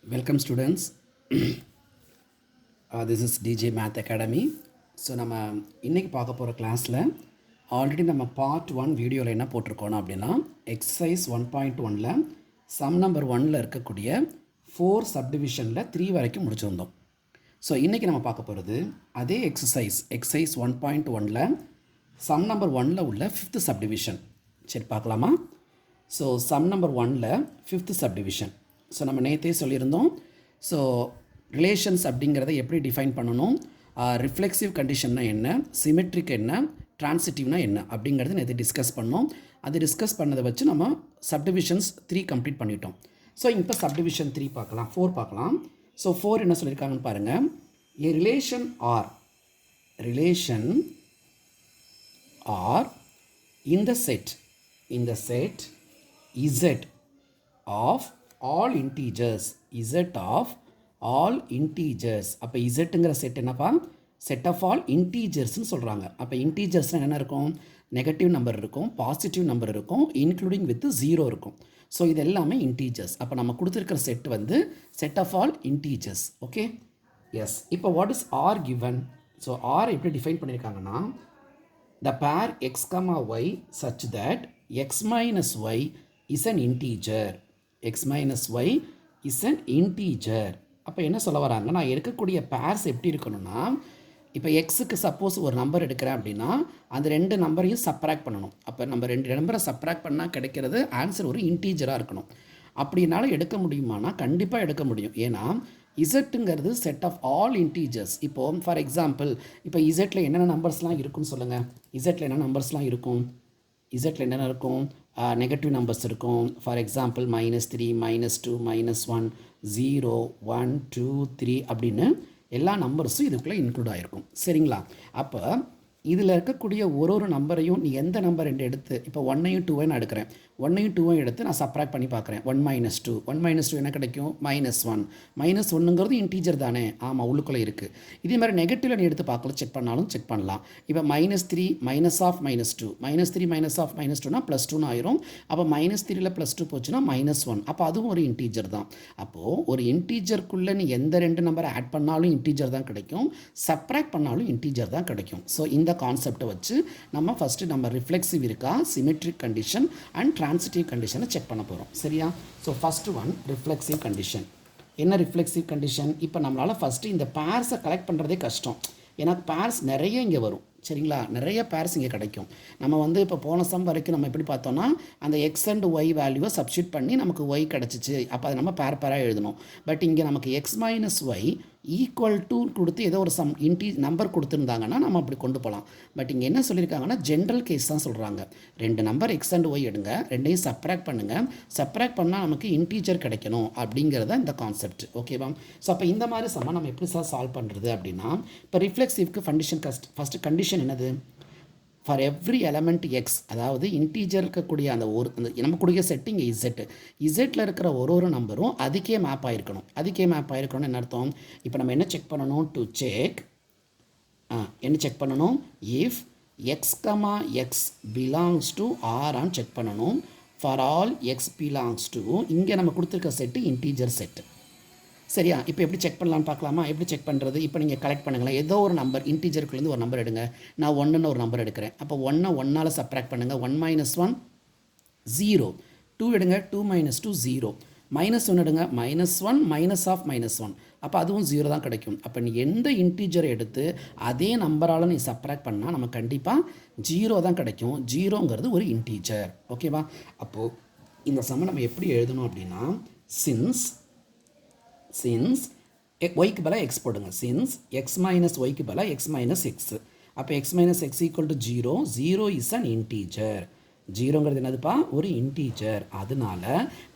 Welcome students. This is DJ Math Academy. So நம்ம இன்றைக்கி பார்க்க போகிற கிளாஸில் ஆல்ரெடி நம்ம பார்ட் 1 வீடியோவில் என்ன போட்டிருக்கோம் அப்படின்னா எக்ஸசைஸ் 1.1ல் சம் நம்பர் 1ல் இருக்கக்கூடிய 4 சப்டிவிஷனில் 3 வரைக்கும் முடிச்சிருந்தோம். ஸோ இன்றைக்கி நம்ம பார்க்க போகிறது அதே எக்ஸசைஸ் 1.1ல் சம் நம்பர் 1ல் உள்ள 5th சப்டிவிஷன். சரி பார்க்கலாமா? ஸோ சம் நம்பர் 1ல் 5th சப்டிவிஷன். ஸோ நம்ம நேற்றே சொல்லியிருந்தோம். ஸோ ரிலேஷன்ஸ் அப்படிங்கிறத எப்படி டிஃபைன் பண்ணணும், ரிஃப்ளெக்சிவ் கண்டிஷன்னா என்ன, சிமெட்ரிக் என்ன, ட்ரான்சிட்டிவ்னா என்ன அப்படிங்கிறது நேற்று டிஸ்கஸ் பண்ணோம். அது டிஸ்கஸ் பண்ணதை வச்சு நம்ம சப்டிவிஷன்ஸ் 3 கம்ப்ளீட் பண்ணிட்டோம். ஸோ இப்போ சப்டிவிஷன் 3 பார்க்கலாம், 4 பார்க்கலாம். ஸோ 4 என்ன சொல்லியிருக்காங்கன்னு பாருங்கள். A relation R in the set Z of all integers, அப்போ இசட்டுங்கிற செட் என்னப்பா, செட் ஆஃப் ஆல் இன்டீஜர்ஸ்னு சொல்கிறாங்க. அப்போ இன்டீஜர்ஸ்னால் என்ன இருக்கும், நெகட்டிவ் நம்பர் இருக்கும், பாசிட்டிவ் நம்பர் இருக்கும், இன்க்ளூடிங் வித் 0 இருக்கும். ஸோ இது எல்லாமே இன்டீஜர்ஸ். அப்போ நம்ம கொடுத்துருக்கிற செட் வந்து set of all integers. Okay, yes. இப்போ what is R given? So R எப்படி டிஃபைன் பண்ணியிருக்காங்கன்னா, the pair x comma y such that x minus y is an integer. அப்போ என்ன சொல்ல வராங்க, நான் எடுக்கக்கூடிய பேர்ஸ் எப்படி இருக்கணும்னா, இப்போ எக்ஸுக்கு சப்போஸ் ஒரு நம்பர் எடுக்கிறேன் அப்படின்னா அந்த 2 நம்பரையும் சப்ராக்ட் பண்ணணும். அப்போ நம்ம 2 நம்பரை சப்ராக்ட் பண்ணால் கிடைக்கிறது ஆன்சர் ஒரு இன்டீஜராக இருக்கணும். அப்படின்னால எடுக்க முடியுமானா கண்டிப்பாக எடுக்க முடியும். ஏன்னா இசட்டுங்கிறது செட் ஆஃப் ஆல் இன்டீஜர்ஸ். இப்போது ஃபார் எக்ஸாம்பிள் இப்போ இசட்டில் என்னென்ன நம்பர்ஸ்லாம் இருக்குன்னு சொல்லுங்கள். இசட்டில் என்ன நம்பர்ஸ்லாம் இருக்கும்? இசட்டில் என்னென்ன இருக்கும்? நெகட்டிவ் நம்பர்ஸ் இருக்கும். ஃபார் எக்ஸாம்பிள் -3, -2, -1, 0, 1, 2, 3 அப்படின்னு எல்லா நம்பர்ஸும் இதுக்குள்ளே இன்க்ளூட் ஆகிருக்கும். சரிங்களா? அப்போ இதில் இருக்கக்கூடிய ஒரு நம்பரையும் நீ எந்த நம்பர் என்று எடுத்து, இப்போ 1ஐயும் 2ஐயும் நான் எடுக்கிறேன், 1ஐயும் 2ஐயும் எடுத்து நான் சப்ராக்ட் பண்ணி பார்க்குறேன். 1 - 2 என்ன கிடைக்கும்? -1. -1ங்கிறது இன்டீஜர் தானே? ஆமாம், உள்ளுக்குள்ளே இருக்குது. இதே மாதிரி நெகட்டிவில் நீ எடுத்து பார்க்கலாம், செக் பண்ணாலும் செக் பண்ணலாம். இப்போ -3 -2, -3 -2னா +2ன்னு ஆயிரும். அப்போ -3ல் +2 போச்சுன்னா -1. அப்போ அதுவும் ஒரு இன்டீஜர் தான். அப்போது ஒரு இன்டீஜருக்குள்ளே நீ எந்த 2 நம்பரை ஆட் பண்ணாலும் இன்டீஜர் தான் கிடைக்கும், சப்ராக்ட் பண்ணாலும் இன்டீஜர் தான் கிடைக்கும். ஸோ இந்த கான்செப்டை வச்சு நம்ம ஃபஸ்ட்டு நம்ம ரிஃப்ளெக்சிவ் இருக்கா, சிமெட்ரிக் கண்டிஷன் அண்ட் ட்ரான்சிட்டிவ் கண்டிஷனை செக் பண்ண போகிறோம். சரியா? So first one reflexive condition. என்ன ரிஃப்ளெக்சிவ் கண்டிஷன்? இப்போ நம்மளால் ஃபஸ்ட்டு இந்த பேர்ஸை கலெக்ட் பண்ணுறதே கஷ்டம். ஏன்னா பேர்ஸ் நிறைய இங்கே வரும். சரிங்களா? நிறைய பேர்ஸ் இங்கே கிடைக்கும். நம்ம வந்து இப்போ போன சம் வரைக்கும் நம்ம எப்படி பார்த்தோன்னா, அந்த எக்ஸ் அண்ட் ஒய் வேல்யூவை சப்ஸ்டியூட் பண்ணி நமக்கு ஒய் கிடச்சிச்சு. அப்போ அதை நம்ம பேராக எழுதணும். பட் இங்கே நமக்கு X minus Y equal to கொடுத்து ஏதோ ஒரு நம்பர் கொடுத்துருந்தாங்கன்னா நம்ம அப்படி கொண்டு போகலாம். பட் இங்கே என்ன சொல்லியிருக்காங்கன்னா, ஜென்ரல் கேஸ் தான் சொல்கிறாங்க. 2 நம்பர் எக்ஸ் அண்ட் ஒய் எடுங்க, ரெண்டையும் சப்ராக்ட் பண்ணுங்கள், சப்ராக்ட் பண்ணால் நமக்கு இன்டீஜர் கிடைக்கணும் அப்படிங்கிறத இந்த கான்செப்ட். ஓகேவா? ஸோ அப்போ இந்த மாதிரி சம்ம நம்ம எப்படி சால்வ் பண்ணுறது அப்படின்னா, இப்போ ரிஃப்ளெக்சிவ்க்கு ஃபஸ்ட்டு கண்டிஷன் என்னது? ஃபார் எவ்ரி எலமெண்ட் எக்ஸ், அதாவது இன்டீஜர் இருக்கக்கூடிய அந்த நமக்குடைய செட்டு இங்கே இசட்டில் இருக்கிற ஒரு நம்பரும் அதுக்கே மேப் ஆகிருக்கணும். அதுக்கே என்ன அர்த்தம்? இப்போ நம்ம என்ன செக் பண்ணணும்? என்ன செக் பண்ணணும்? If x comma x belongs to ஆரான்னு செக் பண்ணணும். For all x belongs to, இங்கே நம்ம கொடுத்துருக்க செட்டு இன்டீஜர் செட்டு. சரியா? இப்போ எப்படி செக் பண்ணலான்னு பார்க்கலாமா? எப்படி செக் பண்ணுறது? இப்போ நீங்கள் கலெக்ட் பண்ணுங்களேன். ஏதோ ஒரு நம்பர் இன்டீஜருக்குள்ளேருந்து ஒரு நம்பர் எடுங்க. நான் 1ன்னு ஒரு நம்பர் எடுக்கிறேன். அப்போ 1 1ஆல் சப்ராக்ட் பண்ணுங்கள். 1 - 1 0. 2 எடுங்க. 2 - 2 0. -1 எடுங்க. -1 -1. அப்போ அதுவும் 0 தான் கிடைக்கும். அப்போ நீ எந்த இன்டீஜரை எடுத்து அதே நம்பரால் நீ சப்ராக்ட் பண்ணால் நமக்கு கண்டிப்பாக 0 தான் கிடைக்கும். 0ங்கிறது ஒரு இன்டீஜர். ஓகேவா? அப்போது இந்த சம்ம நம்ம எப்படி எழுதணும் அப்படின்னா, சின்ஸ் ஒய்க்கு பதிலாக எக்ஸ் போடுங்க. சின்ஸ் எக்ஸ் மைனஸ் ஒய்க்கு பதிலாக எக்ஸ் மைனஸ் எக்ஸ். அப்போ x minus x equal to 0. 0 is an integer. 0ங்கிறது என்னதுப்பா? ஒரு இன்டீஜர். அதனால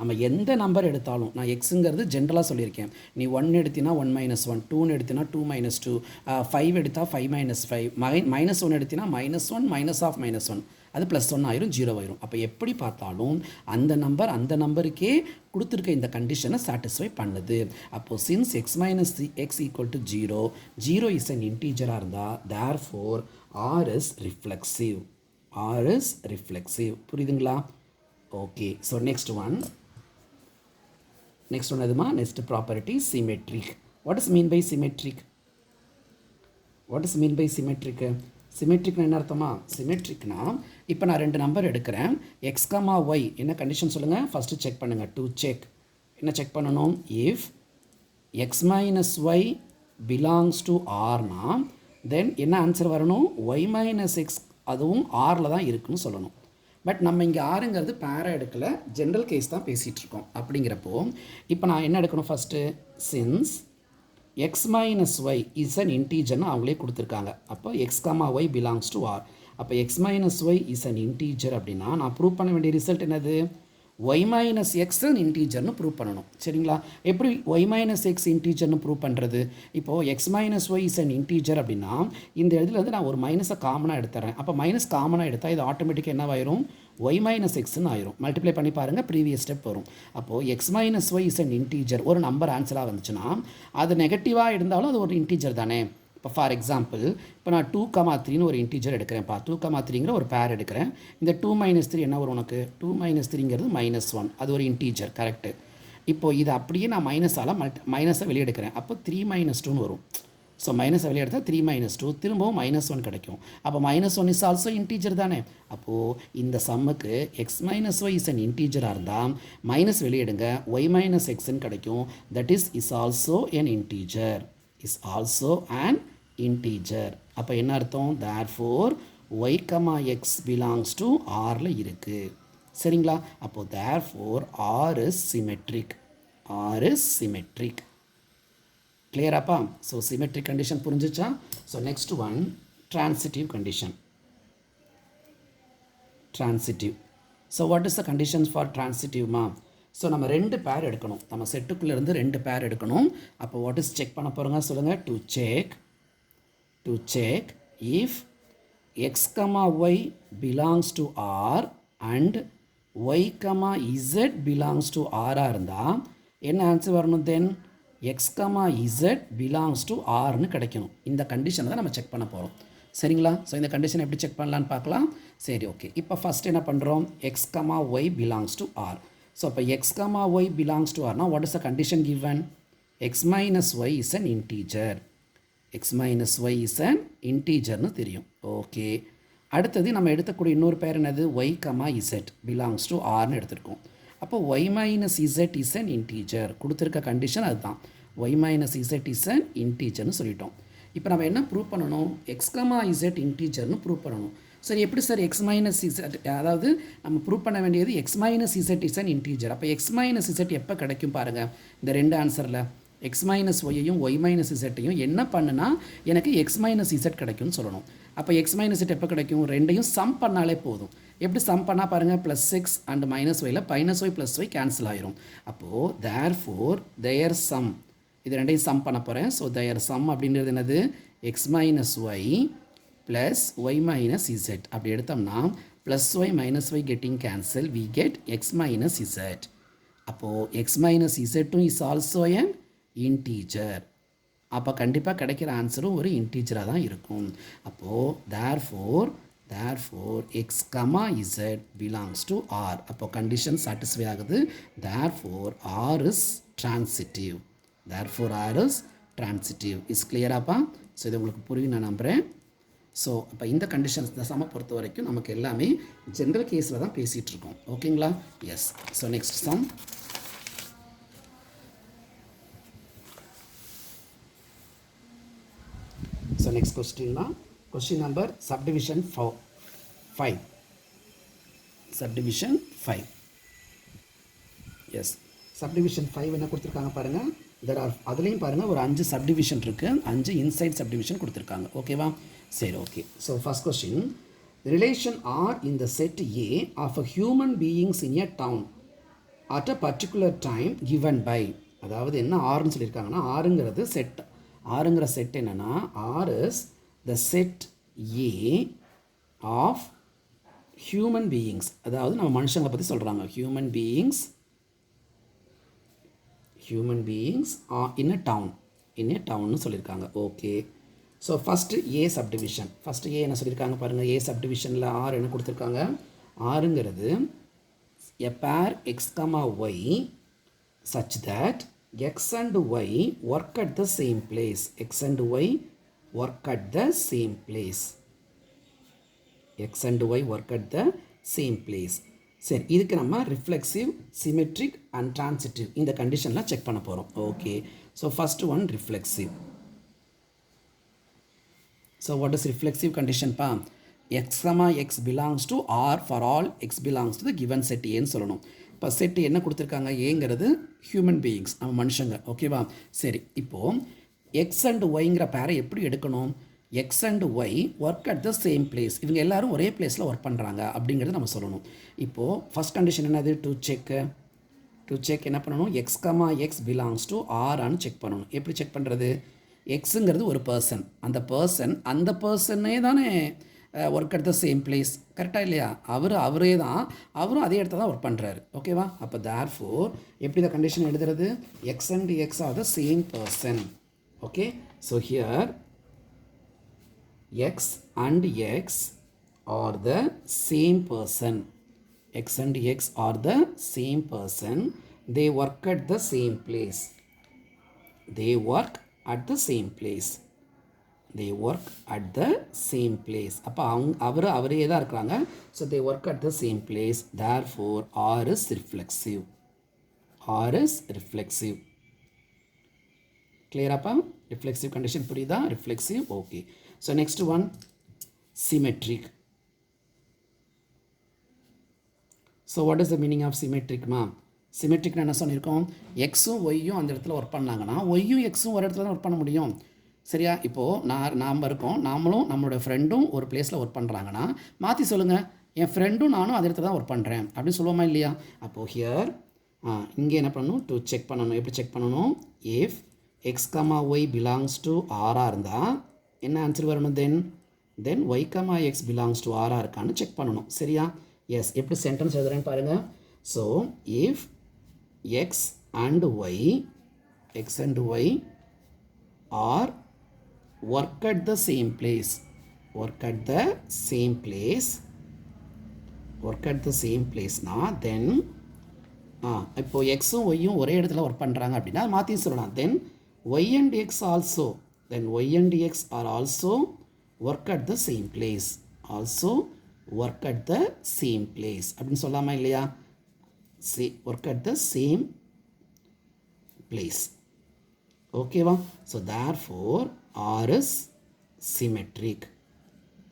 நம்ம எந்த நம்பர் எடுத்தாலும், நான் எக்ஸுங்கிறது ஜென்ரலாக சொல்லியிருக்கேன். நீ 1 எடுத்தினா 1 - 1, 2 எடுத்தினா 2 - 2, 5 எடுத்தால் 5 - 5, -1 எடுத்தினா -1 -1, அது +1 ஆயிரும், 0 ஆயிரும். அப்போ எப்படி பார்த்தாலும் அந்த நம்பருக்கே கொடுத்துருக்க இந்த கண்டிஷனை சாட்டிஸ்ஃபை பண்ணுது. அப்போது since x minus x equal to 0, 0 is an இன்டீஜராக இருந்தால் தேர்ஃபோர் ஆர் இஸ் ரிஃப்ளெக்சிவ். புரியுதுங்களா? Okay. So next one, next ஒன்று எதுமா next property symmetric. What is mean by symmetric? What is mean by symmetric? சிமெட்ரிக்னா என்ன அர்த்தமா? சிமெட்ரிக்னா இப்போ நான் ரெண்டு நம்பர் எடுக்கிறேன், எக்ஸ் கமா ஒய். என்ன கண்டிஷன் சொல்லுங்கள், ஃபஸ்ட்டு செக் பண்ணுங்கள். டு செக் என்ன செக் பண்ணணும்? If x minus y belongs to ஆர்னா தென் என்ன ஆன்சர் வரணும்? ஒய் மைனஸ் எக்ஸ் அதுவும் ஆரில் தான் இருக்குன்னு சொல்லணும். பட் நம்ம இங்கே ஆறுங்கிறது பேரா எடுக்கலை, ஜென்ரல் கேஸ் தான் பேசிகிட்டு இருக்கோம். அப்படிங்கிறப்போ இப்போ நான் என்ன எடுக்கணும்? First since x minus Y is an இன்டீஜர்னு அவங்களே கொடுத்துருக்காங்க. அப்போ x comma y belongs to R. அப்போ x minus Y is an integer அப்படின்னா நான் ப்ரூவ் பண்ண வேண்டிய ரிசல்ட் என்னது? ஒய் மைனஸ் எக்ஸ் இன்டீஜர்னு ப்ரூவ் பண்ணணும். சரிங்களா? எப்படி ஒய் மைனஸ் எக்ஸ் இன்டீஜர்னு ப்ரூவ் பண்ணுறது? இப்போது x minus Y is an integer அப்படின்னா இந்த இடத்துல வந்து நான் ஒரு மைனஸை காமனாக எடுத்துறேன். அப்போ மைனஸ் காமனாக எடுத்தால் இது ஆட்டோமேட்டிக்காக என்னவாயிரும்? ஒய் மைனஸ் எக்ஸ்ன்னு ஆயிரும். மல்டிப்ளை பண்ணி பாருங்கள், ப்ரீவியஸ் ஸ்டெப் வரும். அப்போது X minus Y is an integer ஒரு நம்பர் ஆன்சராக வந்துச்சுன்னா அது நெகட்டிவாக இருந்தாலும் அது ஒரு இன்டீஜர் தானே. இப்போ ஃபார் எக்ஸாம்பிள் இப்போ நான் 2,3ன்னு ஒரு இன்டீஜர் எடுக்கிறேன்ப்பா. 2,3ங்கிற ஒரு பேர் எடுக்கிறேன். இந்த 2 - 3 என்ன வரும் உனக்கு? 2 - 3ங்கிறது -1. அது ஒரு இன்டீஜர், கரெக்டு. இப்போது இது அப்படியே நான் மைனஸை வெளியே எடுக்கிறேன். அப்போ 3 - 2ன்னு வரும். ஸோ மைனஸை வெளியே எடுத்தால் 3 - 2 திரும்பவும் -1 கிடைக்கும். அப்போ -1 இஸ் ஆல்சோ இன்டீஜர் தானே. அப்போது இந்த சம்முக்கு x minus Y is an இன்டீஜராக இருந்தால் மைனஸ் வெளியிடுங்க, ஒய் மைனஸ் எக்ஸ்ன்னு கிடைக்கும். That is also an integer. Is also an integer. அப்போ என்ன அர்த்தம்? therefore y, x belongs to Rல இருக்குது. சரிங்களா? அப்போது therefore R is symmetric. R is symmetric. கிளியராப்பா? ஸோ சிமெட்ரிக் கண்டிஷன் புரிஞ்சிச்சா? So next one transitive condition. transitive. So what is the conditions for transitive-மா? ஸோ நம்ம ரெண்டு பேர் எடுக்கணும், நம்ம செட்டுக்குள்ளேருந்து ரெண்டு பேர் எடுக்கணும். அப்போ வாட் இஸ் செக் பண்ண போகிறோங்க சொல்லுங்கள். To check if x comma y belongs to R and y comma z belongs to ஆராக இருந்தால் என்ன ஆன்சர் வரணும்? Then x comma z belongs to ஆர்னு கிடைக்கணும். இந்த கண்டிஷனை தான் நம்ம செக் பண்ண போகிறோம். சரிங்களா? ஸோ இந்த கண்டிஷன் எப்படி செக் பண்ணலான்னு பார்க்கலாம். சரி, ஓகே. இப்போ ஃபஸ்ட் என்ன பண்ணுறோம்? X comma y belongs to R. So இப்போ x comma y belongs to ஆர்னா what is the condition given? X minus Y is an integer. X minus Y is an இன்டீஜர்னு தெரியும். ஓகே. அடுத்தது நம்ம எடுத்துக்கூடிய இன்னொரு பேர் என்னது? Y comma z belongs to ஆர்னு எடுத்துருக்கோம். அப்போ y minus z is an integer. கொடுத்துருக்க கண்டிஷன் அதுதான். Y minus z is an இன்டீஜர்னு சொல்லிட்டோம். இப்போ நம்ம என்ன ப்ரூவ் பண்ணணும்? எக்ஸ் கமா இசட் இன்டீஜர்னு ப்ரூவ் பண்ணணும். சரி, எப்படி சார் எக்ஸ் மைனஸ் இசட்? அதாவது நம்ம ப்ரூவ் பண்ண வேண்டியது X minus z is an integer. அப்போ எக்ஸ் மைனஸ் இசட் எப்போ கிடைக்கும் பாருங்கள். இந்த ரெண்டு ஆன்சரில் எக்ஸ் மைனஸ் ஒய்யையும் ஒய் மைனஸ் இசட்டையும் என்ன பண்ணுனா எனக்கு எக்ஸ் மைனஸ் இசட் கிடைக்கும்னு சொல்லணும். அப்போ எக்ஸ் மைனஸ் இசட் எப்போ கிடைக்கும்? ரெண்டையும் சம் பண்ணாலே போதும். எப்படி சம் பண்ணால் பாருங்கள், +6 அண்ட் -yல -y +y கேன்சல் ஆயிரும். அப்போது therefore their sum, இது ரெண்டையும் சம் பண்ண போகிறேன். ஸோ their sum அப்படின்றது என்னது? X minus y plus y minus z. அப்படி எடுத்தோம்னா +y -y getting cancel, we get x minus z. அப்போது எக்ஸ் மைனஸ் இசட்டும் இஸ் ஆல்சோ என் இன்டீஜர். அப்போ கண்டிப்பாக கிடைக்கிற ஆன்சரும் ஒரு இன்டீஜராக தான் இருக்கும். அப்போது therefore x comma z belongs to R. அப்போ கண்டிஷன் சாட்டிஸ்ஃபை ஆகுது. therefore R is transitive. Is கிளியராப்பா? ஸோ இது உங்களுக்கு புரியும் நான் நம்புகிறேன். ஸோ அப்போ இந்த கண்டிஷன்ஸ் இந்த சம பொறுத்த வரைக்கும் நமக்கு எல்லாமே ஜென்ரல் கேஸில் தான் பேசிகிட்டு இருக்கோம். ஓகேங்களா? Yes. So next sum. So next கொஸ்டின்னா question number subdivision 5. Yes, subdivision 5 என்ன கொடுத்துருக்காங்க பாருங்கள். அதுலேயும் பாருங்கள் ஒரு 5 சப்டிவிஷன் இருக்குது, 5 இன்சைட் சப்டிவிஷன் கொடுத்துருக்காங்க. ஓகேவா? சரி, okay. So first question, relation R in the set A of a human beings in a town at a particular time given by. அதாவது என்ன ஆர்னு சொல்லியிருக்காங்கன்னா, ஆறுங்கிறது செட். ஆறுங்கிற செட் என்னென்னா, R is the set A of human beings. அதாவது நம்ம மனுஷங்களை பற்றி சொல்கிறாங்க. ஹியூமன் பீயிங்ஸ் இன் எ டவுன்னு சொல்லியிருக்காங்க. Okay. So first A subdivision. First A என்ன சொல்லியிருக்காங்க பாருங்கள். ஏ சப்டிவிஷனில் ஆர் என்ன கொடுத்துருக்காங்க? ஆறுங்கிறது a pair X comma Y such that x and y work at the same place. X and y work at the same place. X and y work at the same place. சரி, இதுக்கு நம்ம reflexive, symmetric and transitive இந்த கண்டிஷனில் check பண்ண போகிறோம். Okay, so first one reflexive. So what is reflexive கண்டிஷன்ப்பா? X comma x belongs to R for all x belongs to the given set ஏன்னு சொல்லணும். இப்போ செட்டு என்ன கொடுத்துருக்காங்க? ஏங்கிறது ஹியூமன் பீயிங்ஸ், நம்ம மனுஷங்க. ஓகேவா? சரி, இப்போது எக்ஸ் அண்ட் ஒய்ங்கிற பேரை எப்படி எடுக்கணும்? X and Y work at the same place. இவங்க எல்லாரும் ஒரே பிளேஸில் ஒர்க் பண்ணுறாங்க அப்படிங்கிறத நம்ம சொல்லணும். இப்போது ஃபஸ்ட் கண்டிஷன் என்னது? டு செக் என்ன பண்ணணும்? X comma x belongs to ஆர்னு செக் பண்ணணும். எப்படி செக் பண்ணுறது? எக்ஸுங்கிறது ஒரு பர்சன், அந்த பர்சனே தானே work at the same place. கரெக்டாக இல்லையா? அவரே தான், அவரும் அதே இடத்துல தான் ஒர்க் பண்ணுறாரு. ஓகேவா? அப்போ தேர்ஃபோர் எப்படி இந்த கண்டிஷன் எழுதுறது? X and x R the same person. Okay, so here x and x are the same person. X and x are the same person. They work at the same place. They work at the same place. They work at the same place. அப்போ அவரே தான் இருக்கிறாங்க. So they work at the same place. Therefore R is reflexive. R is reflexive. Clear அப்பா? Reflexive condition புரியுதா? Reflexive. Okay. So next one, symmetric. So what is the meaning of symmetric ma? Symmetric என்ன சொல்லியிருக்கோம்? எக்ஸும் ஒய்யும் அந்த இடத்துல work பண்ணாங்கன்னா ஒய்யும் எக்ஸும் ஒரு இடத்துல தான் ஒர்க் பண்ண முடியும். சரியா? இப்போது நாம் இருக்கோம், நாமளும் நம்மளோட ஃப்ரெண்டும் ஒரு பிளேஸில் ஒர்க் பண்ணுறாங்கன்னா மாற்றி சொல்லுங்கள், என் ஃப்ரெண்டும் நானும் அந்த இடத்துல தான் ஒர்க் பண்ணுறேன் அப்படின்னு சொல்லுவோமா இல்லையா? அப்போது ஹியர் இங்கே என்ன பண்ணணும்? டு செக் பண்ணணும். எப்படி செக் பண்ணணும்? If x comma y belongs to ஆராக இருந்தால் என்ன ஆன்சர் வரணும்? Then y comma x belongs to ஆராக இருக்கான்னு செக் பண்ணணும். சரியா? எஸ். எப்படி சென்டென்ஸ் எழுதுறேன்னு பாருங்கள். So if x and Y are work at the same பிளேஸ்னா தென் இப்போது எக்ஸும் ஒய்யும் ஒரே இடத்துல ஒர்க் பண்ணுறாங்க அப்படின்னா மாற்றி சொல்லலாம். தென் y and x are also work at the same place. அப்படின்னு சொல்லாமா இல்லையா? work at the same place. ஓகேவா? So therefore R is symmetric.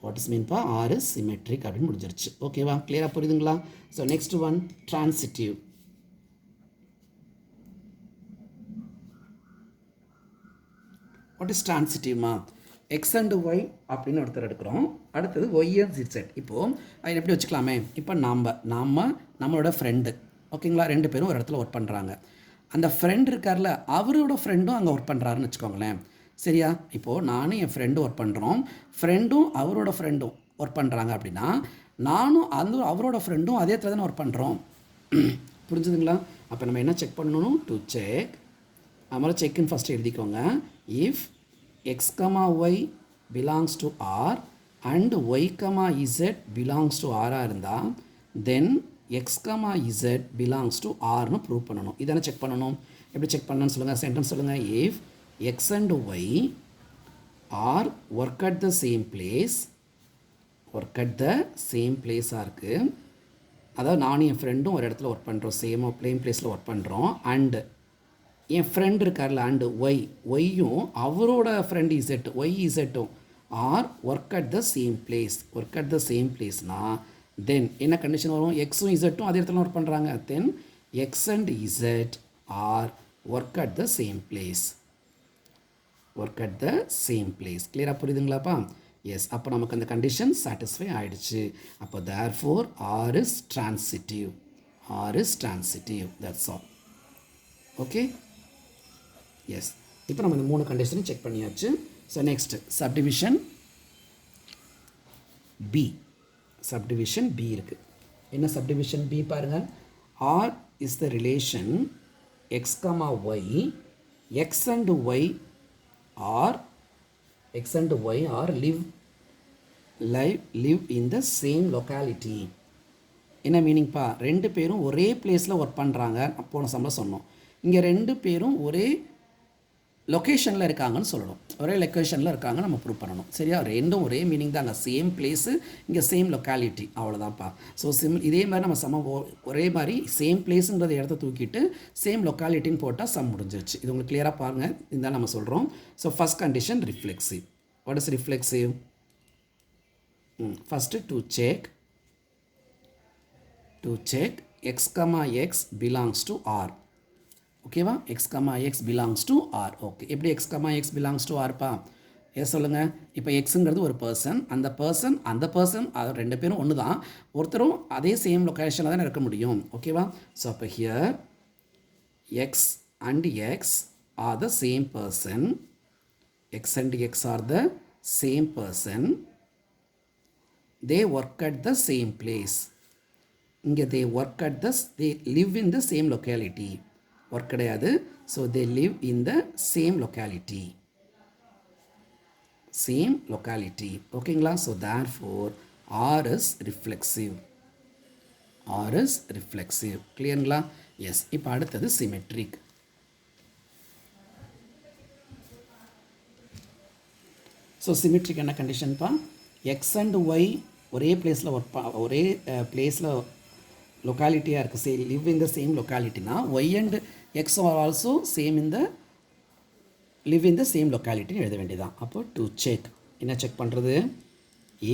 What is mean by R is symmetric அப்படின்னு முடிஞ்சிருச்சு. ஓகேவா? கிளியராக புரியுதுங்களா? So next one transitive. What is டிரான்சிட்டிவ்மா? எக்ஸ் அண்ட் ஒய் அப்படின்னு ஒருத்தர் எடுக்கிறோம், அடுத்தது ஒய் அண்ட் Z. இப்போது அது எப்படி வச்சுக்கலாமே? இப்போ நம்மளோட ஃப்ரெண்டு, ஓகேங்களா, ரெண்டு பேரும் ஒரு இடத்துல ஒர்க் பண்ணுறாங்க. அந்த ஃப்ரெண்ட் இருக்கார்ல, அவரோட ஃப்ரெண்டும் அங்கே ஒர்க் பண்ணுறாருன்னு வச்சுக்கோங்களேன். சரியா? இப்போது நானும் என் ஃப்ரெண்டும் ஒர்க் பண்ணுறோம், ஃப்ரெண்டும் அவரோட ஃப்ரெண்டும் ஒர்க் பண்ணுறாங்க அப்படின்னா நானும் அவரோட ஃப்ரெண்டும் அதே இடத்துல தானே ஒர்க் பண்ணுறோம். புரிஞ்சுதுங்களா? அப்போ நம்ம என்ன செக் பண்ணணும்? To check. அதனால் செக்குன்னு ஃபஸ்ட்டு எழுதிக்கோங்க. If x comma y belongs to R and y comma z belongs to R இருந்தால் then x comma z belongs to Rனு ப்ரூவ் பண்ணணும். இதானே செக் பண்ணணும். எப்படி செக் பண்ணணும்னு சொல்லுங்கள், சென்டென்ஸ் சொல்லுங்கள். if x and y are work at the same பிளேஸாக இருக்குது, அதாவது நானும் என் ஃப்ரெண்டும் ஒரு இடத்துல ஒர்க் பண்ணுறோம், சேம் பிளேஸில் ஒர்க் பண்ணுறோம், அண்டு என் ஃப்ரெண்ட் இருக்கார்ல அண்டு ஒய்யும் அவரோட ஃப்ரெண்ட் இசட்டும் are work at the same பிளேஸ்னா தென் என்ன கண்டிஷன் வரும்? எக்ஸும் இசட்டும் அதே இடத்துல ஒர்க் பண்ணுறாங்க, then x and z are work at the same place. கிளியராக புரியுதுங்களாப்பா? எஸ். அப்போ நமக்கு அந்த கண்டிஷன் சாட்டிஸ்ஃபை ஆகிடுச்சு. அப்போ therefore R is transitive. That's all. Okay. Yes. இப்போ நம்ம இந்த 3 கண்டிஷனையும் செக் பண்ணியாச்சு. ஸோ நெக்ஸ்ட் சப்டிவிஷன் பி இருக்குது. என்ன சப்டிவிஷன் பி பாருங்கள். R is the relation X comma Y, X and Y are live in the same locality. என்ன மீனிங்ப்பா? ரெண்டு பேரும் ஒரே பிளேஸில் ஒர்க் பண்ணுறாங்க போன சம்பளம் சொன்னோம். இங்கே 2 பேரும் ஒரே லொக்கேஷனில் இருக்காங்கன்னு சொல்லணும். ஒரே லொக்கேஷனில் இருக்காங்க நம்ம ப்ரூவ் பண்ணணும். சரியா? ரெண்டும் ஒரே மீனிங் தாங்க. சேம் பிளேஸு, இங்கே சேம் லொக்காலிட்டி, அவ்வளோதான்ப்பா. ஸோ இதே மாதிரி நம்ம ஒரே மாதிரி சேம் பிளேஸுங்கிறத இடத்த தூக்கிட்டு சேம் லொக்காலிட்டின்னு போட்டால் சம் முடிஞ்சிருச்சு. இது உங்களுக்கு கிளியராக பாருங்கள். இதுதான் நம்ம சொல்கிறோம். So first condition reflexive. What is reflexive? First to check x, x belongs to R. ஓகேவா? x, x belongs to R. Okay. எப்படி x, x belongs to R பா? சொல்லுங்கள். இப்போ எக்ஸுங்கிறது ஒரு பர்சன், அந்த பர்சன் அது 2 பேரும் ஒன்று தான், ஒருத்தரும் அதே சேம் லொக்கேஷனில் தான் இருக்க முடியும். ஓகேவா? ஸோ அப்போ here x and x are the same person. x and x are the same person. They work at the same place. இங்கே they live in the same locality. Work கிடையாது. So they live in the same locality. ஓகேங்களா? So therefore R is reflexive. கிளியருங்களா? Yes. இப்போ அடுத்தது symmetric. So symmetric என்ன கண்டிஷன்ப்பா? X and Y ஒரே பிளேஸில் லொக்காலிட்டியாக இருக்குது. லிவ் இன் த சேம் லொக்காலிட்டினா y and x are also live in the same லொக்காலிட்டின்னு எழுத வேண்டியதான். அப்போ டு செக் என்ன செக் பண்ணுறது?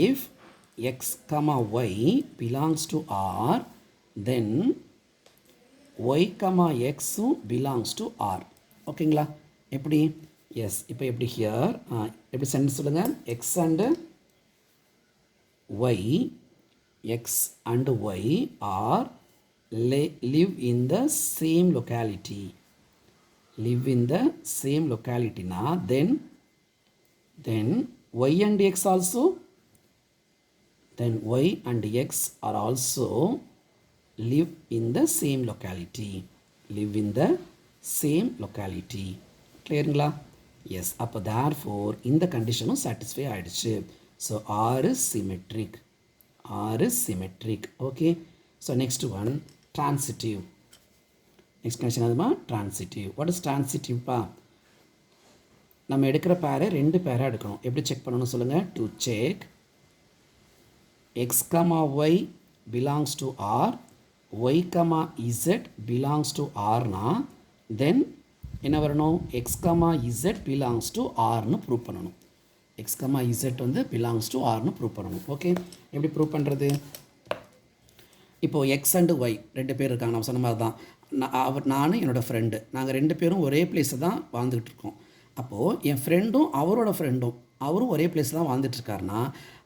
If x, y belongs to R, then y, எக்ஸும் பிலாங்ஸ் டு ஆர். ஓகேங்களா? எப்படி? எஸ். இப்போ எப்படி ஹியர் எப்படி சென்டென்ஸ் சொல்லுங்கள். X and y, x and y are live in the same locality. Na, then y and x also, then y and x are also live in the same locality. Clearங்களா? Yes. அப்போ therefore இந்த கண்டிஷனும் satisfy ஆகிடுச்சு. So R is symmetric. Okay. So next one, transitive. Next condition அதுமா transitive. What is transitive பா? நம்ம எடுக்கிற பேரை 2 பேராக எடுக்கணும். எப்படி செக் பண்ணணும் சொல்லுங்கள். To check x, y belongs to R, y, z belongs to Rனா, தென் என்ன வரணும்? x, z belongs to Rனு ப்ரூவ் பண்ணணும். x, z வந்து belongs to Rனு ப்ரூவ் பண்ணணும். ஓகே. எப்படி ப்ரூவ் பண்ணுறது? இப்போது எக்ஸ் அண்டு ஒய் 2 பேர் இருக்காங்க. நம்ம சொன்ன மாதிரி தான். நானும் என்னோடய ஃப்ரெண்டு, நாங்கள் 2 பேரும் ஒரே பிளேஸில் தான் வாழ்ந்துக்கிட்டு இருக்கோம். அப்போது என் ஃப்ரெண்டும் அவரோட ஃப்ரெண்டும் அவரும் ஒரே பிளேஸில் தான் வாழ்ந்துட்டுருக்காருனா,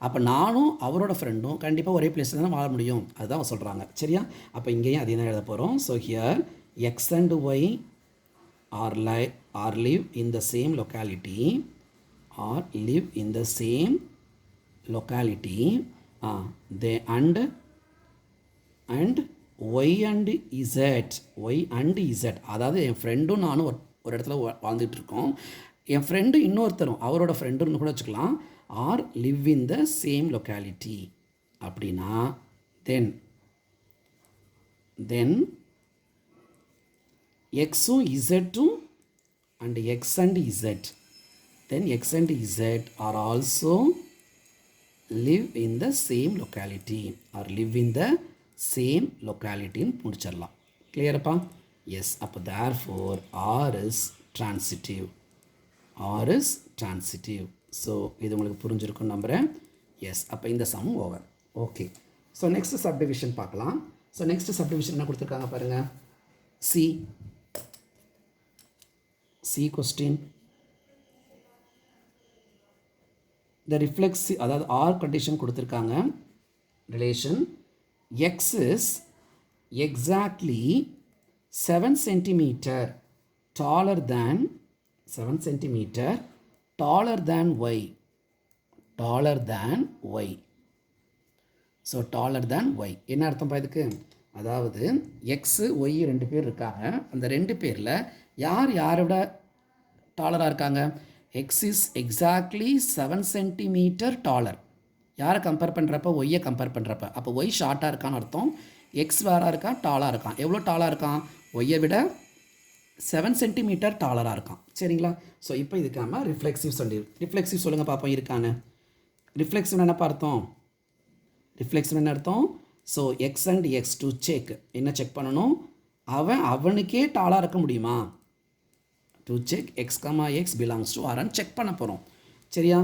அப்போ நானும் அவரோட ஃப்ரெண்டும் கண்டிப்பாக ஒரே பிளேஸில் தான் வாழ முடியும். அதுதான் சொல்கிறாங்க. சரியா? அப்போ இங்கேயும் அதே தான் எழுத போகிறோம். So here X and Y are live in the same locality. They and y and z, அதாவது என் ஃப்ரெண்டும் நானும் ஒரு இடத்துல வாழ்ந்துட்டு இருக்கோம். என் ஃப்ரெண்டு இன்னொருத்தரும் அவரோட ஃப்ரெண்டுன்னு கூட வச்சுக்கலாம். R live in the same locality அப்படின்னா தென் எக்ஸும் இசட்டும் and x and z, then x and z are also live in the same locality ன்னு முடிச்சிடலாம். கிளியரப்பா? எஸ். அப்போ therefore R is transitive. So இது உங்களுக்கு புரிஞ்சிருக்கும் நம்புகிறேன். எஸ். அப்போ இந்த some over. Okay. So next subdivision பார்க்கலாம். ஸோ நெக்ஸ்ட் சப்டிவிஷன் என்ன கொடுத்துருக்காங்க பாருங்கள். C question. இந்த ரிஃப்ளெக்ஸிவ் அதாவது ஆர் கண்டிஷன் கொடுத்துருக்காங்க. Relation X is exactly 7 centimetre taller than y. So taller than y என்ன அர்த்தம் இதுக்கு? அதாவது எக்ஸு ஒய் 2 பேர் இருக்காங்க. அந்த 2 பேரில் யாரை விட டாலராக இருக்காங்க? X is exactly 7 centimetre dollar. யாரை கம்பேர் பண்ணுறப்ப? ஒய்யை கம்பேர் பண்ணுறப்ப. அப்போ ஒய் ஷார்ட்டாக இருக்கான்னு அர்த்தம். எக்ஸ் வேறாக இருக்கான், டாலாக இருக்கான். எவ்வளோ டாலாக இருக்கான்? ஒய்யை விட 7 சென்டிமீட்டர் டாலராக இருக்கான். சரிங்களா? ஸோ இப்போ இதுக்கு நம்ம ரிஃப்ளெக்சிவ் சொல்லி ரிஃப்ளெக்சிவ் சொல்லுங்கள் பார்ப்போம் இருக்கான்னு. ரிஃப்ளெக்சிவ் என்ன பார்த்தோம்? ரிஃப்ளெக்சிவ் என்ன அர்த்தம்? So x and x to check என்ன செக் பண்ணணும்? அவனுக்கே டாலாக இருக்க முடியுமா? To check x comma x belongs to ஆர்ன்னு செக் பண்ண போகிறோம். சரியா?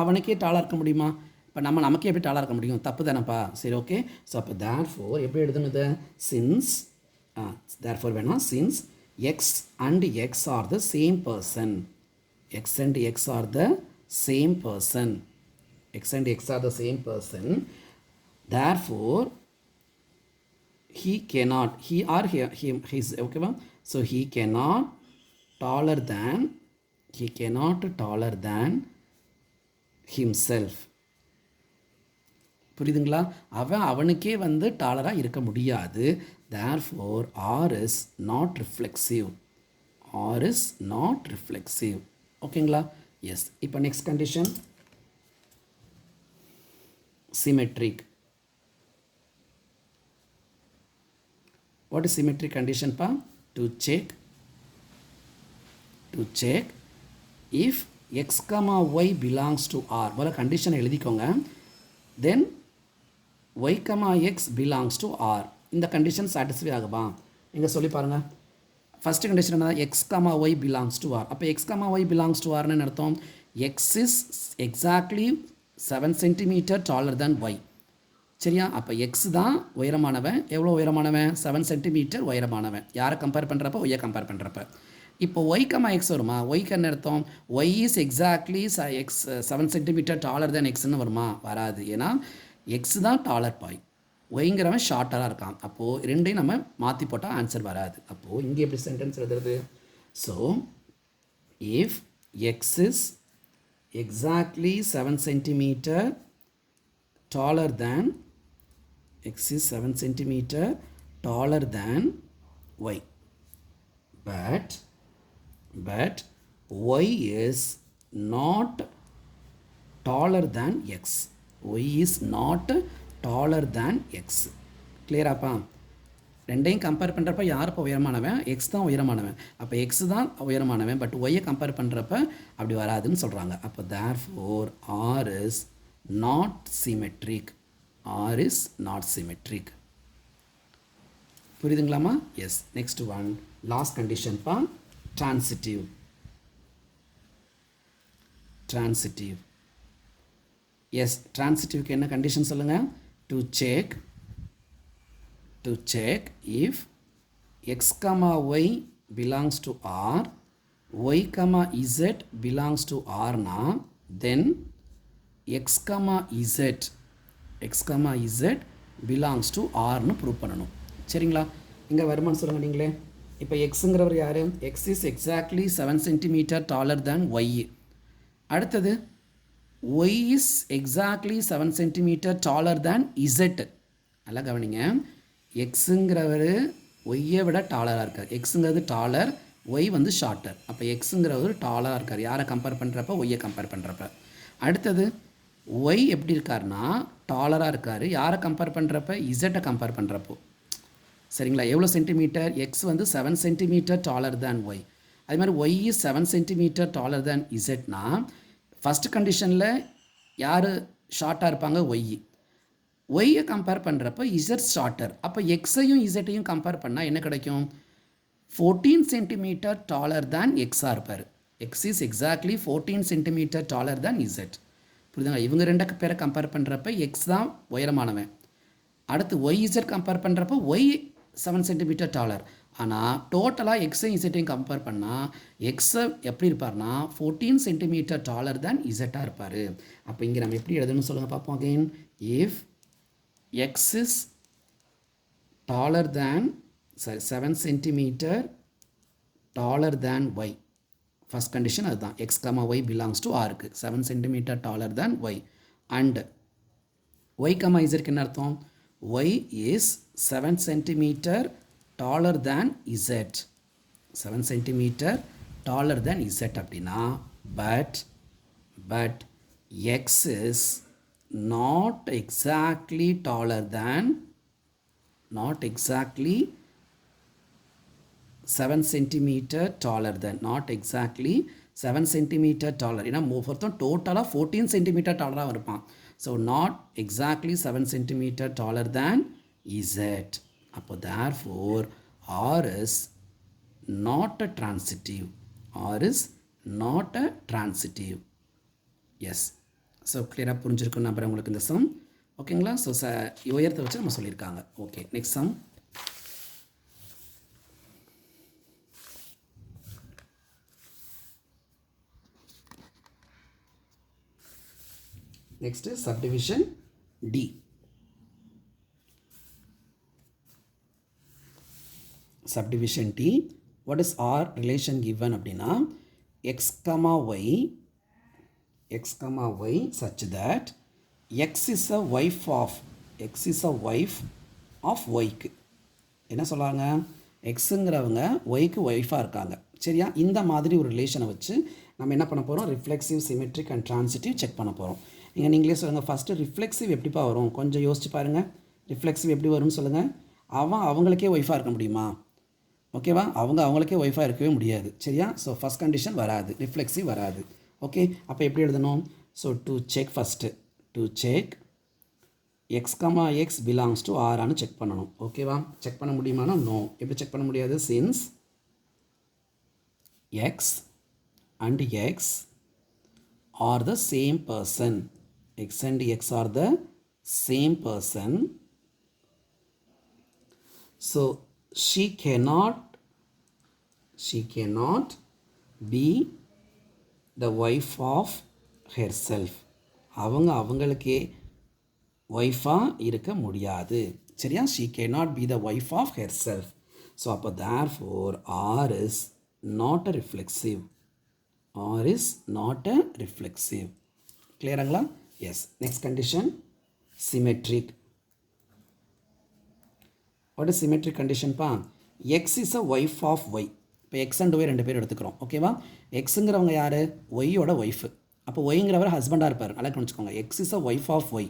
அவனுக்கே டாலாக இருக்க முடியுமா? இப்போ நமக்கே எப்படி டாலாக இருக்க முடியும்? தப்பு தானேப்பா. சரி, ஓகே. ஸோ அப்போ தேர்ஃபோர் எப்படி எழுதுனது? சின்ஸ் தேர்ஃபோர் வேணாம். Since X and x R the same person. X and x R the same person. X and x R the same person. Therefore he cannot, he or his, okay, so he cannot taller than himself. புரியுதுங்களா? அவனுக்கே வந்து டாலராக இருக்க முடியாது. therefore r is not reflexive. r is not reflexive. ஓகேங்களா? S. இப்போ next condition symmetric. What is symmetric condition pa? To check if x comma y belongs to R. போல condition எழுதிக்கோங்க. Then y comma x belongs to R. இந்த condition satisfy ஆகுமா? இங்க சொல்லி பாருங்க. First condition என்ன? x comma y belongs to R. அப்போ x comma y belongs to R ன்னு அர்த்தம் x is exactly 7 cm taller than y. சரியா? அப்போ எக்ஸ் தான் உயரமானவன். எவ்வளோ உயரமானவன்? 7 சென்டிமீட்டர் உயரமானவன். யாரை கம்பேர் பண்ணுறப்ப? ஒய்யை கம்பேர் பண்ணுறப்ப. இப்போ ஒய் கமா எக்ஸ் வருமா? ஒய்க்கு என்ன அர்த்தம்? Y is exactly X 7 centimetre dollar தான் எக்ஸ்ன்னு வருமா? வராது. ஏன்னா எக்ஸ் தான் டாலர் பாய், ஒய்ங்கிறவன் ஷார்ட்டராக இருக்கான். அப்போது ரெண்டையும் நம்ம மாற்றி போட்டால் ஆன்சர் வராது. அப்போது இங்கே எப்படி சென்டென்ஸ் எழுதுறது? So if x is exactly 7 centimetre taller than x is 7 centimeter taller than y, but y is not taller than x. y is not taller than x. clear ஆப்பா? ரெண்டையும் கம்பேர் பண்ணுறப்ப யார் இப்போ உயரமானவன்? எக்ஸ் தான் உயரமானவன். அப்போ X தான் உயரமானவன், but ஒய்யை compare பண்ணுறப்ப அப்படி வராதுன்னு சொல்கிறாங்க. அப்போ therefore r is not symmetric. r is not symmetric. புரியுதுங்களாமா? Yes. Next one last condition பா. transitive. எஸ். transitive என்ன கண்டிஷன் சொல்லுங்க? to check if x comma y belongs to r, y comma z belongs to r na, then x comma z belongs to rன்னு prove பண்ணணும். சரிங்களா? இங்கே வருமானு சொல்லுங்கள் நீங்களே. இப்போ எக்ஸுங்கிறவர் யார்? X is exactly 7 centimetre taller than y. அடுத்தது y is exactly 7 centimetre taller than z. நல்லா கவனிங்க. எக்ஸுங்கிறவர் ஒய்யை விட டாலராக இருக்கார். எக்ஸுங்கிறது டாலர், ஒய் வந்து ஷார்ட்டர். அப்போ எக்ஸுங்கிறவர் டாலராக இருக்கார். யாரை கம்பேர் பண்ணுறப்ப? ஒய்யை கம்பேர் பண்ணுறப்ப. அடுத்தது ஒய் எப்படி இருக்காருன்னா டாலராக இருக்கார். யாரை கம்பேர் பண்ணுறப்ப? இசட்டை கம்பேர் பண்ணுறப்போ. சரிங்களா? எவ்வளோ சென்டிமீட்டர்? எக்ஸ் வந்து 7 சென்டிமீட்டர் டாலர் தேன் ஒய். அது மாதிரி y is 7 centimetre taller than இசட்னா ஃபஸ்ட் கண்டிஷனில் யார் ஷார்ட்டாக இருப்பாங்க? ஒய். ஒய்யை கம்பேர் பண்ணுறப்ப இசட் ஷார்ட்டர். அப்போ எக்ஸையும் இசட்டையும் கம்பேர் பண்ணால் என்ன கிடைக்கும்? 14 சென்டிமீட்டர் டாலர் தேன் எக்ஸாக இருப்பார். X is exactly 14 centimetre taller than Z. புரியுதுங்களா? இவங்க ரெண்டு பேரை கம்பேர் பண்ணுறப்ப எக்ஸ் தான் உயரமானவன். அடுத்து ஒய் இசட் கம்பேர் பண்ணுறப்ப ஒய் 7 சென்டிமீட்டர் டாலர். ஆனால் டோட்டலாக எக்ஸையும் இசட்டையும் கம்பேர் பண்ணால் எக்ஸை எப்படி இருப்பார்னா 14 சென்டிமீட்டர் டாலர் தான் இசட்டாக இருப்பார். அப்போ இங்கே நம்ம எப்படி எழுதணும்னு சொல்லுங்கள் பார்ப்போம். Again if x is taller than 7 centimetre taller than y. First condition அதுதான். X comma y belongs to ஆருக்கு 7 centimetre taller than y. And y comma இசட்க்கு என்ன அர்த்தம்? Y is 7 centimetre taller than z. 7 centimetre taller than z அப்படின்னா but x is not exactly taller than, not exactly 7 centimeter taller than, not exactly 7 centimeter taller. ஏன்னா ஒருத்தன் டோட்டலாக 14 centimeter taller இருப்பான். So not exactly 7 centimeter taller than Z. அப்போ therefore R is not a transitive. R is not a transitive. Yes. So கிளியராக புரிஞ்சிருக்கும் நம்புறேன் உங்களுக்கு இந்த சம். ஓகேங்களா? ஸோ உயரத்தை வச்சு நம்ம சொல்லியிருக்காங்க. Okay, next sum. Next is subdivision D. Subdivision D. What is our relation given அப்படின்னா x, y such that x is a wife of yக்கு. என்ன சொல்கிறாங்க? எக்ஸுங்கிறவங்க ஒய்க்கு ஒய்ஃபாக இருக்காங்க. சரியா? இந்த மாதிரி ஒரு ரிலேஷனை வச்சு நம்ம என்ன பண்ண போகிறோம்? Reflexive, symmetric and transitive check பண்ண போகிறோம். நீங்களே சொல்லுங்கள். ஃபஸ்ட்டு ரிஃப்ளெக்சிவ் எப்படிப்பா வரும்? கொஞ்சம் யோசிச்சு பாருங்கள். ரிஃப்ளெக்சிவ் எப்படி வரும்னு சொல்லுங்கள். அவங்களுக்கே ஒய்ஃபாக இருக்க முடியுமா? ஓகேவா? அவங்களுக்கே ஒய்ஃபாக இருக்கவே முடியாது. சரியா? ஸோ ஃபஸ்ட் கண்டிஷன் வராது, ரிஃப்ளெக்சிவ் வராது. ஓகே, அப்போ எப்படி எழுதணும்? So to check x comma x belongs to ஆரான்னு செக் பண்ணணும். ஓகேவா? செக் பண்ண முடியுமானா நோ. எப்படி செக் பண்ண முடியாது? Since X and X are the same person. X and X are the same person. So she cannot be the wife of herself. அவங்களுக்கே ஒய்ஃபாக இருக்க முடியாது. சரியா? she cannot be the wife of herself. So அப்போ therefore R is not a reflexive. R is not a reflexive. Clear? Yes. Next condition, symmetric. What is symmetric condition? X is a wife of Y. இப்போ X and Y ரெண்டு பேர் எடுத்துக்கிறோம். ஓகேவா? எக்ஸுங்கிறவங்க யார்? ஒய்யோட wife. அப்போ ஒய்ங்கிறவர் ஹஸ்பண்டாக இருப்பார். நல்லா கவனிச்சுக்கோங்க. X is a wife of Y.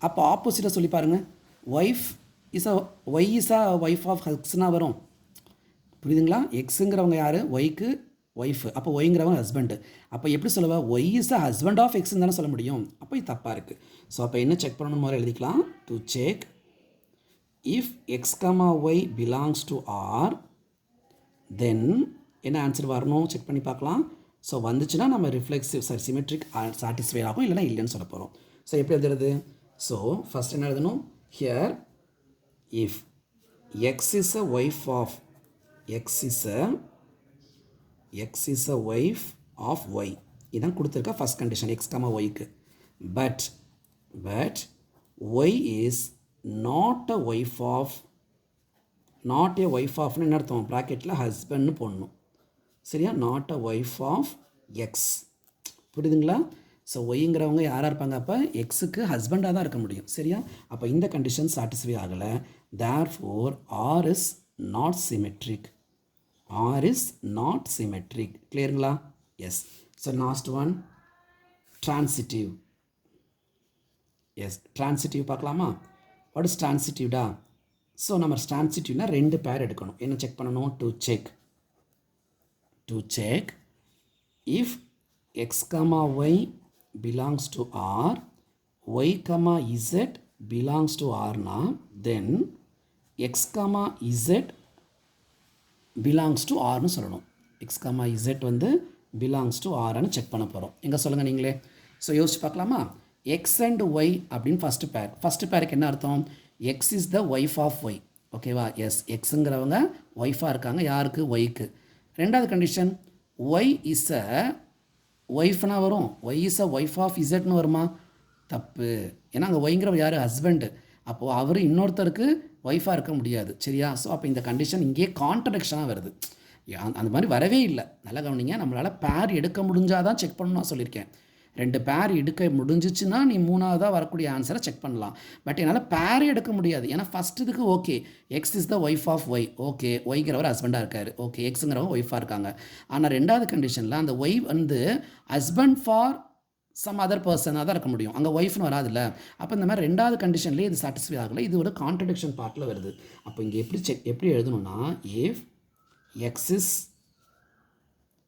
அப்போ ஆப்போசிட்டாக சொல்லி பாருங்கள். Y is a wife of Xனா வரும். புரியுதுங்களா? எக்ஸுங்கிறவங்க யார்? ஒய்க்கு ஒய்ஃபு. அப்போ ஒய்ங்கிறவங்க ஹஸ்பண்டு. அப்போ எப்படி சொல்லுவா? Y is a husband of எக்ஸ்ன்னு தானே சொல்ல முடியும். அப்போ இது தப்பாக இருக்குது. ஸோ அப்போ என்ன செக் பண்ணணும்? மாதிரி எழுதிக்கலாம். To check if x comma y belongs to R, then என்ன ஆன்சர் வரணும்? செக் பண்ணி பார்க்கலாம். ஸோ வந்துச்சுன்னா நம்ம ரிஃப்ளெக்சிவ் சிமெட்ரிக் சாட்டிஸ்ஃபை ஆகும், இல்லைனா இல்லைன்னு சொல்ல போகிறோம். ஸோ எப்படி எழுதுறது? ஸோ ஃபஸ்ட் என்ன எழுதணும்? Here if x is a wife of X is a wife of Y. இதான் கொடுத்துருக்க ஃபஸ்ட் கண்டிஷன் எக்ஸ் கமா ஒய்க்கு. But Y is not a wife ஆஃப்னு என்ன அர்த்தம்? ப்ராக்கெட்டில் ஹஸ்பண்ட்னு போடணும். சரியா? Not a wife of x. புரியுதுங்களா? ஸோ ஒய்ங்கிறவங்க யாராக இருப்பாங்க? அப்போ எக்ஸுக்கு ஹஸ்பண்டாக தான் இருக்க முடியும். சரியா? அப்போ இந்த கண்டிஷன் சாட்டிஸ்ஃபை ஆகலை. therefore R is not symmetric. R is not symmetric. Clearங்களா? Yes. So last one, transitive. Yes, transitive பார்க்கலாமா? What is transitive டா? ஸோ நம்ம transitive ரெண்டு பேர் எடுக்கணும். என்ன செக் பண்ணணும்? to check if x comma y belongs to R, y comma z belongs to R na, then x comma z belongs to ஆர்னு சொல்லணும். எக்ஸ் கமா இசட் வந்து பிலாங்ஸ் டு ஆர்னு செக் பண்ண போகிறோம். எங்கே சொல்லுங்கள் நீங்களே. ஸோ யோசிச்சு பார்க்கலாமா? எக்ஸ் அண்ட் ஒய் அப்படின்னு ஃபஸ்ட்டு பேருக்கு என்ன அர்த்தம்? X is the wife of y. ஓகேவா? எஸ், எக்ஸுங்கிறவங்க ஒய்ஃபாக இருக்காங்க. யாருக்கு? ஒய்க்கு. ரெண்டாவது கண்டிஷன், ஒய் இஸ் அ ஒய்ஃப்னா வரும். Y is a wife of இசட்னு வருமா? தப்பு. ஏன்னா அங்கே ஒய்ங்கிறவர் யார்? ஹஸ்பண்டு. அப்போது அவர் இன்னொருத்தருக்கு ஒய்ஃபாக இருக்க முடியாது. சரியா? ஸோ அப்போ இந்த கண்டிஷன் இங்கேயே கான்ட்ரடிக்ஷனாக வருது. அந்த மாதிரி வரவே இல்லை. நல்லா கவனிங்க. நம்மளால் பேர் எடுக்க முடிஞ்சால் தான் செக் பண்ணணும் நான் சொல்லியிருக்கேன். ரெண்டு பேர் எடுக்க முடிஞ்சிச்சுன்னா நீ மூணாவதாக வரக்கூடிய ஆன்சரை செக் பண்ணலாம். பட் என்னால் பேரே எடுக்க முடியாது. ஏன்னா ஃபஸ்ட் இதுக்கு okay, x is the wife of Y. Okay, ஒய்ங்கிறவர் ஹஸ்பண்டாக இருக்கார். ஓகே, எக்ஸுங்கிறவங்க ஒய்ஃபாக இருக்காங்க. ஆனால் ரெண்டாவது கண்டிஷனில் அந்த ஒய் வந்து ஹஸ்பண்ட் ஃபார் சம் அதர் பர்சனாக தான் இருக்க முடியும். அங்கே ஒய்ஃப்னு வராதுல்ல. அப்போ இந்த மாதிரி ரெண்டாவது கண்டிஷன்லேயே இது சாட்டிஸ்ஃபை ஆகலை. இது ஒரு கான்ட்ரடிக்ஷன் பார்ட்டில் வருது. அப்போ இங்கே எப்படி எழுதணும்னா, if x is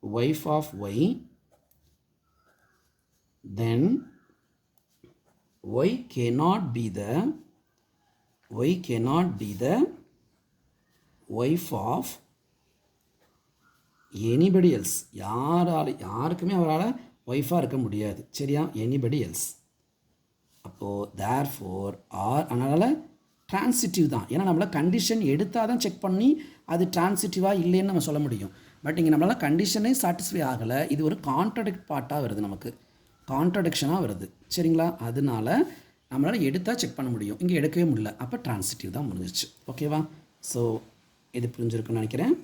wife of y, then y cannot be the wife of anybody else. யாருக்குமே அவரால் ஒய்ஃபாக இருக்க முடியாது. சரியா? anybody else. அப்போது therefore ஆர் அதனால் டிரான்சிட்டிவ் தான். ஏன்னா நம்மளால் கண்டிஷன் எடுத்தால் தான் செக் பண்ணி அது டிரான்சிட்டிவாக இல்லைன்னு நம்ம சொல்ல முடியும். பட் இங்கே நம்மளால் கண்டிஷனே சாட்டிஸ்ஃபை ஆகலை. இது ஒரு கான்ட்ரடிக்ட் பார்ட்டாக வருது, நமக்கு கான்ட்ரடிக்ஷனாக வருது. சரிங்களா? அதனால நம்மளால் எடுத்தால் செக் பண்ண முடியும், இங்கே எடுக்கவே முடியல. அப்போ டிரான்சிட்டிவ் தான் முடிஞ்சிச்சு. ஓகேவா? ஸோ இது புரிஞ்சிருக்குன்னு நினைக்கிறேன்.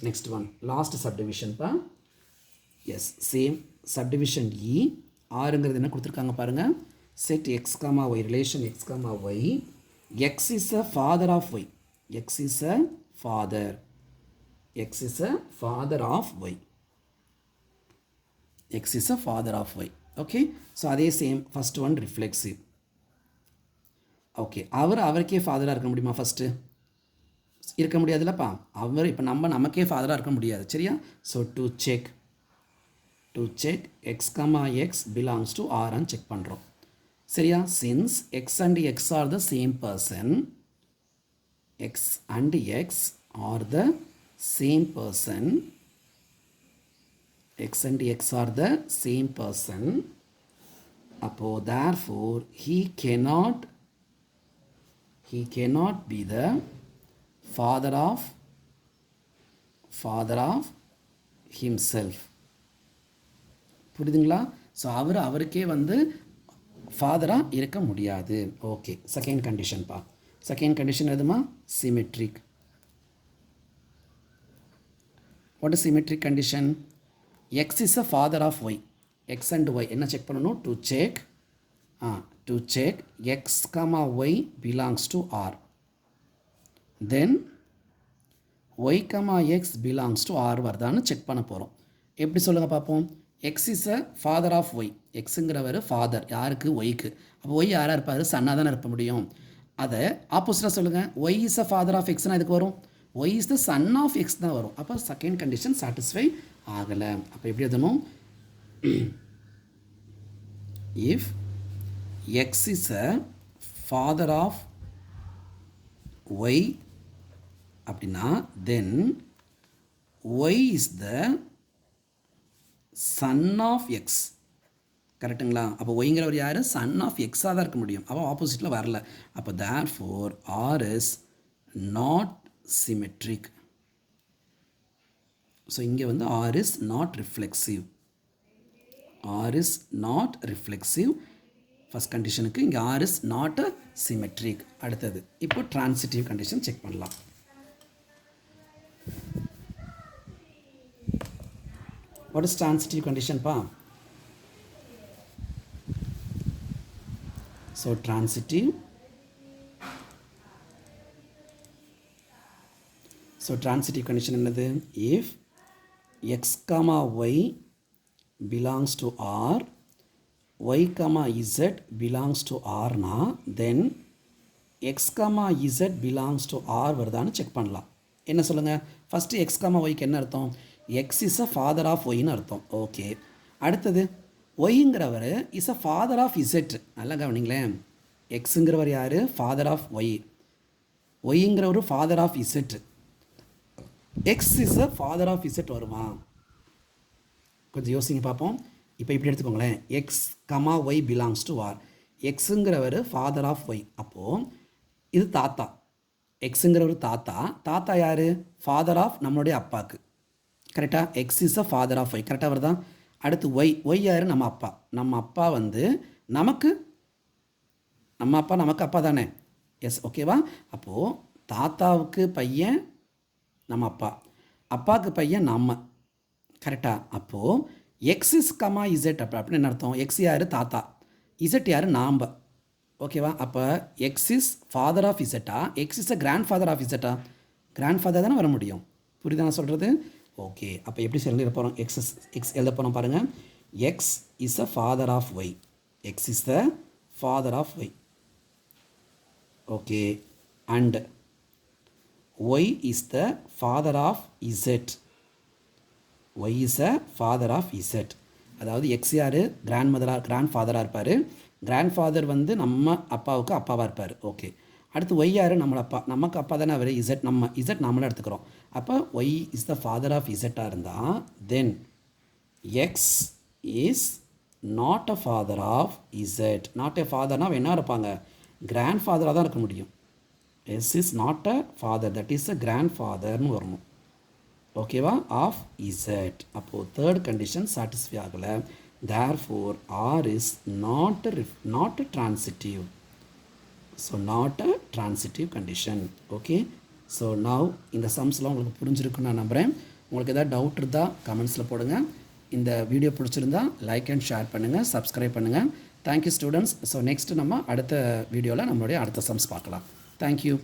நெக்ஸ்ட் ஒன் லாஸ்ட் சப்டிவிஷன்ப்பா. Yes, same subdivision e. ஆறுங்கிறது என்ன கொடுத்துருக்காங்க பாருங்கள். Set x comma y, relation x comma y. X is a father of y. X is a father. X is a father of y. X is a father of y. Okay. So அதே same first one reflexive. Okay, அவருக்கே ஃபாதராக இருக்க முடியுமா? First இருக்க முடியாதுல்லப்பா. அவர் இப்போ நமக்கே ஃபாதராக இருக்க முடியாது. சரியா? So to check x comma x belongs to ஆர்ன்னு செக் பண்ணுறோம். சரியா? since x and x are the same person, x and x are the same person, x and x are the same person, அப்போ therefore he cannot be the father of himself. புரியுதுங்களா? So அவருக்கே ஃபாதராக இருக்க முடியாது. Okay, second கண்டிஷன்ப்பா. Second condition எதுமா? Symmetric. What is symmetric condition? X is a father of Y. X and y என்ன check பண்ணணும்? To check x comma y belongs to R. Then y comma x belongs to R வருதான்னு check பண்ண போகிறோம். எப்படி சொல்லுங்கள் பார்ப்போம். X is a father of y. எக்ஸுங்கிறவர் father யாருக்கு? ஒய்க்கு. அப்போ ஒய் யாராக இருப்பார்? சன்னாக தானே இருக்க முடியும். அதை ஆப்போசிட்டாக சொல்லுங்கள். Y is a father of எக்ஸ்னால் இதுக்கு வரும். Y is the son of x தான் வரும். அப்போ செகண்ட் கண்டிஷன் சாட்டிஸ்ஃபை ஆகலை. அப்போ எப்படி எழுதணும்? If x is a father of y அப்படின்னா then y is the son of x. கரெக்டுங்களா? அப்போ ஒய்ங்கிறவர் யார்? சன் ஆஃப் எக்ஸாக தான் இருக்க முடியும். அப்போ ஆப்போசிட்டில் வரல. அப்போ therefore R is not symmetric. So இங்கே R is not reflexive. R is not reflexive. First கண்டிஷனுக்கு இங்கே R is not a symmetric. அடுத்தது இப்போ டிரான்சிட்டிவ் கண்டிஷன் செக் பண்ணலாம். What is transitive condition pa? So transitive condition என்னது? If x comma y belongs to R, y comma z belongs to R na, then x comma z belongs to R வருதான்னு check பண்ணலாம். என்ன சொல்லுங்க? First x comma y க்கு என்ன அர்த்தம்? X is a father of ஒய்ன்னு அர்த்தம். Okay, அடுத்தது ஒய்ங்கிறவர் is a father of z. நல்லா கவனிங்களேன். எக்ஸுங்கிறவர் யார்? Father of y. ஒய்ங்கிறவர் father of z. X is a father of z வருமா? கொஞ்சம் யோசிங்க பார்ப்போம். இப்போ இப்படி எடுத்துக்கோங்களேன். X comma y belongs to R. எக்ஸுங்கிறவர் ஃபாதர் ஆஃப் ஒய். அப்போது இது தாத்தா. எக்ஸுங்கிறவர் தாத்தா யார்? ஃபாதர் ஆஃப் நம்மளுடைய அப்பாவுக்கு. கரெக்டாக? X is a father of Y. கரெக்டாக வருதா? அடுத்து ஒய் யார்? நம்ம அப்பா. நம்ம அப்பா நமக்கு அப்பா தானே? எஸ், ஓகேவா? அப்போது தாத்தாவுக்கு பையன் நம்ம அப்பாவுக்கு பையன் நம்ம. கரெக்டாக? அப்போது எக்ஸ் இஸ் கமா இசட் அப்படின்னு என்ன அர்த்தம்? எக்ஸ் யார்? தாத்தா. இசட் யார்? நாம். ஓகேவா? அப்போ எக்ஸ் இஸ் ஃபாதர் ஆஃப் இசட்டா? X is a grandfather of இசட்டா? கிராண்ட் ஃபாதர் தானே வர முடியும். புரியுதா நான் சொல்கிறது? ஓகே, அப்போ எப்படி எழுத போகிறோம்? எக்ஸ் எழுத போகிறோம் பாருங்கள். X is a father of Y. X is the father of Y. Okay, and Y is the father of Z. Y is a father of Z. அதாவது எக்ஸ் யார் கிராண்ட் ஃபாதராக இருப்பார். கிராண்ட் ஃபாதர் வந்து நம்ம அப்பாவுக்கு அப்பாவாக இருப்பார். ஓகே. அடுத்து ஒய் யார் நம்மளோட அப்பா, நமக்கு அப்பா தானே அவர். இசட் நம்மளை எடுத்துக்கிறோம். அப்போ y is the father of இசட்டாக இருந்தால் then x is not a father of z. Not a ஃபாதர்னால் என்ன இருப்பாங்க, கிராண்ட் ஃபாதராக தான் இருக்க முடியும். X is not a father, that is a கிராண்ட் ஃபாதர்னு வரணும். ஓகேவா, ஆஃப் இசட். அப்போது தேர்ட் கண்டிஷன் சாட்டிஸ்ஃபை ஆகலை. Therefore R is not transitive. So not a transitive condition. Okay. So now இந்த சம்ஸ்லாம் உங்களுக்கு புரிஞ்சிருக்குன்னு நான் நம்புகிறேன். உங்களுக்கு எதாவது டவுட் இருந்தால் கமெண்ட்ஸில் போடுங்க. இந்த வீடியோ பிடிச்சிருந்தா லைக் அண்ட் ஷேர் பண்ணுங்கள், சப்ஸ்கிரைப் பண்ணுங்கள். Thank you students. ஸோ நெக்ஸ்ட்டு நம்ம அடுத்த வீடியோவில் நம்மளுடைய அடுத்த சம்ஸ் பார்க்கலாம். தேங்க்யூ.